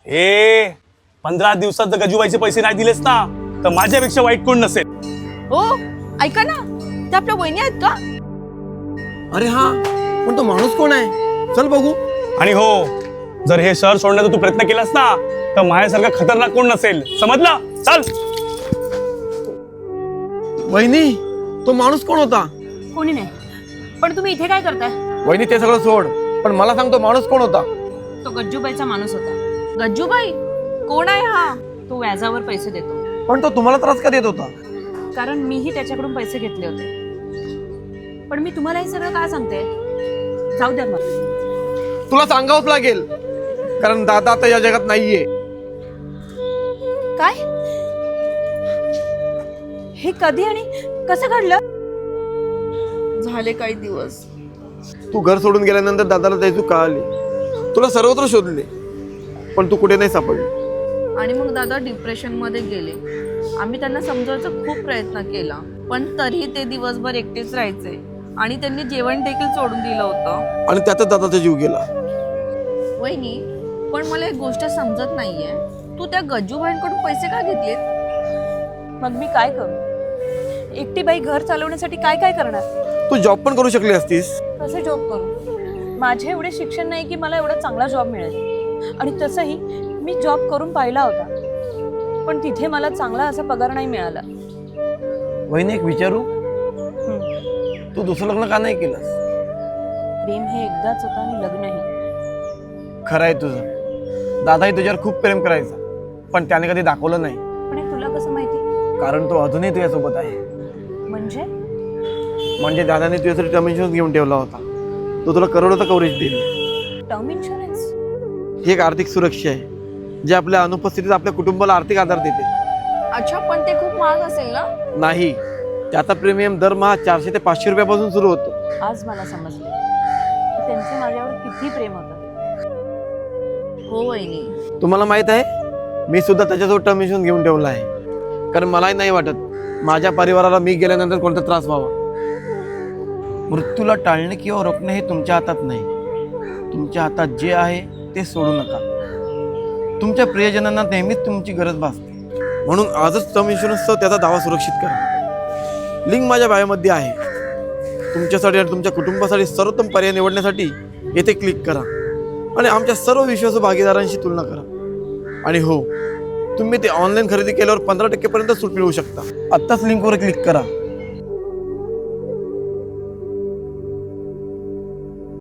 हे 15 दिवसात जर गजूबाईचे पैसे नाही दिलेस ना तर माझ्यापेक्षा वाईट कोण नसेल. हो ऐका ना, त्या आपल्या वहिनी आहेत का? अरे हा, पण तो माणूस कोण आहे? चल बघू. आणि हो, जर हे शहर सोडण्याचा तू प्रयत्न केलास ना तर माझ्यासारखा खतरनाक कोण नसेल, समजला? चल. वहिनी, तो माणूस कोण होता? कोणी नाही, पण तुम्ही इथे काय करताय? वहिनी ते सगळं सोड, पण मला सांग तो माणूस कोण होता? तो गज्जूबाईचा माणूस होता. गज्जूबाई कोण आहे हा? तो व्याजावर पैसे देतो. पण तो तुम्हाला त्रास का देत होता? कारण मीही त्याच्याकडून पैसे घेतले होते. पण मी तुम्हाला हे सगळं काय सांगते? जाऊ द्या मला. तुला सांगावंच लागेल, कारण दादा आता या जगात नाहीये. काय? हे कधी आणि कसं घडलं? झाले काही दिवस. तू घर सोडून गेल्यानंतर दादाला त्याची चूक कळाली. तुला सर्वत्र शोधले, पण तू कुठे नाही सापडली. आणि मग दादा डिप्रेशन मध्ये गेले. आम्ही त्यांना समजवायचा खूप प्रयत्न केला, पण तरीही ते दिवसभर एकटेच राहायचे आणि त्यांनी जेवण देखील सोडून दिलं होतं. आणि त्यातच दादाचा जीव गेला. वहिनी, पण मला एक गोष्ट समजत नाहीये, तू त्या गज्जूबाईंकडून पैसे का घेतलेत? मग मी काय करू? एकटी बाई घर चालवण्यासाठी काय काय करणार? तू जॉब पण करू शकली असतीस. कसं जॉब करू? माझे एवढे शिक्षण नाही की मला एवढा चांगला जॉब मिळेल. आणि तसंही मी जॉब करून पाहिला होता, पण तिथे मला चांगला असा पगार नाही मिळाला. वहिनी एक विचारू, तू दुसरं लग्न का नाही केलंस? प्रेम हे एकदाच होतं आणि लग्नही. खरं आहे तुझं. दादाही तुझ्यावर खूप प्रेम करायचा, पण त्याने कधी दाखवलं नाही. पण हे तुला कसं माहिती? कारण तो अजूनही तुझ्यासोबत आहे. म्हणजे दादाने तुझ्यासाठी टर्म इन्शुरन्स घेऊन ठेवला होता. तो तुला करोडोचा कव्हरेज देईल. Term insurance? ही एक आर्थिक सुरक्षा आहे, जी आपल्या अनुपस्थितीत आपल्या कुटुंबाला आर्थिक आधार देते. अच्छा, पण ते खूप महाग असेल ना? नाही, त्याचा प्रीमियम दरमहा 400 ते 500 रुपयापासून सुरू होतो. आज मला समजले की त्यांचे माझ्यावर किती प्रेम होतं. हो वहिनी. तुम्हाला माहित आहे, मी सुद्धा त्याच्यासोबत टर्म इन्शुरन्स घेऊन ठेवला आहे. कारण मलाही नाही वाटत माझ्या परिवाराला मी गेल्यानंतर कोणता त्रास व्हावा. मृत्यूला टाळणे किंवा रोखणे हे तुमच्या हातात नाही. तुमच्या हातात जे आहे ते सोडू नका. तुमच्या प्रियजनांना नेहमीच तुमची गरज भासते. म्हणून आजच टर्म इन्शुरन्सचा त्याचा दावा सुरक्षित करा. लिंक माझ्या बायोमध्ये आहे. तुमच्यासाठी आणि तुमच्या कुटुंबासाठी सर्वोत्तम पर्याय निवडण्यासाठी येथे क्लिक करा आणि आमच्या सर्व विश्वासू भागीदारांशी तुलना करा. आणि हो, तुम्ही ते ऑनलाईन खरेदी केल्यावर 15% पर्यंत सूट मिळवू शकता. आत्ताच लिंकवर क्लिक करा